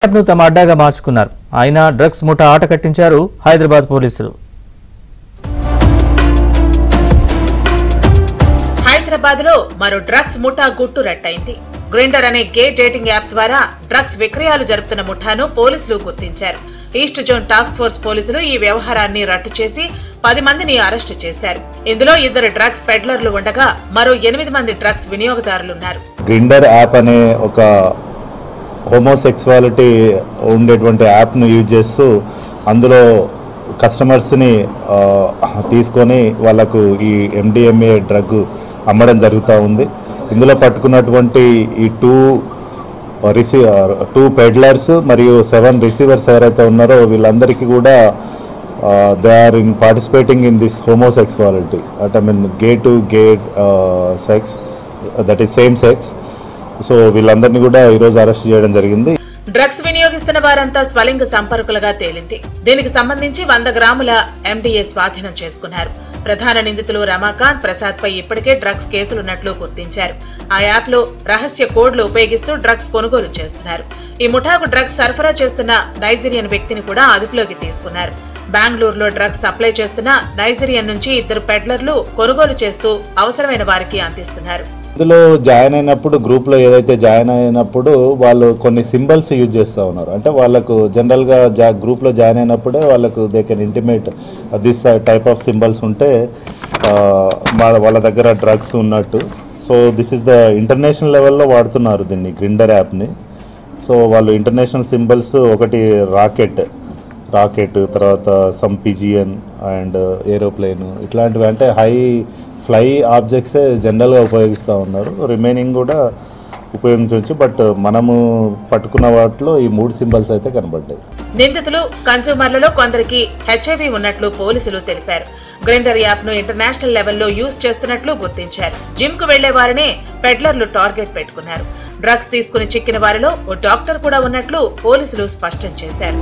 యాప్ను తమ అడ్డాగా మార్చుకున్నారు. అయినా డ్రగ్స్ ముఠా ఆట కట్టించారు హైదరాబాద్ పోలీసులు. హైదరాబాద్ లో మరో డ్రగ్స్ ముఠా గుట్టు రట్టయింది. గ్రైండర్ అనే గే డేటింగ్ యాప్ ద్వారా డ్రగ్స్ విక్రయాలు జరుపుతున్న ముఠాను పోలీసులు గుర్తించారు. ఈస్ట్ జోన్ టాస్క్ ఫోర్స్ పోలీసులు ఈ వ్యవహారాన్ని రట్టు చేసి 10 మందిని అరెస్టు చేశారు. ఇందులో 2 డ్రగ్స్ పెడ్లర్లు ఉండగా మరో 8 మంది డ్రగ్స్ వినియోగదారులున్నారు. గ్రైండర్ యాప్ అనే ఒక హోమోసెక్సువాలిటీ ఉండేటువంటి యాప్ను యూజ్ చేస్తూ అందులో కస్టమర్స్ని తీసుకొని వాళ్ళకు ఈ MDMA డ్రగ్ అమ్మడం జరుగుతూ ఉంది. ఇందులో పట్టుకున్నటువంటి ఈ 2 పెడ్లర్స్ మరియు 7 రిసీవర్స్ ఎవరైతే ఉన్నారో వీళ్ళందరికీ కూడా they are in participating in this homosexuality అంటే gay to gay sex, that is same sex. So వీళ్ళందరినీ కూడా ఈరోజు అరెస్ట్ చేయడం జరిగింది. డ్రగ్స్ వినియోగిస్తున్న వారంతా స్వలింగ సంపర్కులుగా తేలింది. దీనికి సంబంధించి 100 గ్రాముల MDA స్వాధీనం చేసుకున్నారు. ప్రధాన నిందితులు రమాకాంత్, ప్రసాద్ పై ఇప్పటికే డ్రగ్స్ కేసులున్నట్లు గుర్తించారు. ఆ యాప్ లో రహస్య కోడ్లు ఉపయోగిస్తూ డ్రగ్స్ కొనుగోలు చేస్తున్నారు. ఈ ముఠాకు డ్రగ్స్ సరఫరా చేస్తున్న నైజీరియన్ వ్యక్తిని కూడా అదుపులోకి తీసుకున్నారు. బెంగళూరులో డ్రగ్స్ సప్లై చేస్తున్న నైజీరియన్ నుంచి 2 పెడ్లర్లు కొనుగోలు చేస్తూ అవసరమైన వారికి అందిస్తున్నారు. ఇందులో జాయిన్ అయినప్పుడు గ్రూప్లో ఏదైతే జాయిన్ అయినప్పుడు వాళ్ళు కొన్ని సింబల్స్ యూజ్ చేస్తూ ఉన్నారు. అంటే వాళ్ళకు జనరల్గా గ్రూప్లో జాయిన్ అయినప్పుడే వాళ్ళకు they can intimate this type of symbols ఉంటే వాళ్ళ దగ్గర డ్రగ్స్ ఉన్నట్టు. So this is the international లెవెల్లో వాడుతున్నారు దీన్ని, గ్రైండర్ యాప్ని. సో వాళ్ళు ఇంటర్నేషనల్ సింబల్స్ ఒకటి రాకెట్ తర్వాత సమ్ పిజియన్ అండ్ ఏరోప్లేన్ ఇట్లాంటివి అంటే హై ఫ్లై ఆబ్జెక్ట్సే జనరల్గా ఉపయోగిస్తూ ఉన్నారు. రిమైనింగ్ కూడా ఉపయోగించవచ్చు. బట్ మనము పట్టుకున్న వాటిలో ఈ 3 సింబల్స్ అయితే కనబడ్డాయి. నిందితులు కన్స్యూమర్లలో కొందరికి HIV ఉన్నట్లు పోలీసులు తెలిపారు. గ్రైండర్ యాప్ ను ఇంటర్నేషనల్ లెవెల్లో యూజ్ చేస్తున్నట్లు గుర్తించారు. జిమ్ కు వెళ్లే వారినే పెడ్లర్లు టార్గెట్ పెట్టుకున్నారు. డ్రగ్స్ తీసుకుని చిక్కిన వారిలో ఓ డాక్టర్ కూడా ఉన్నట్లు పోలీసులు స్పష్టం చేశారు.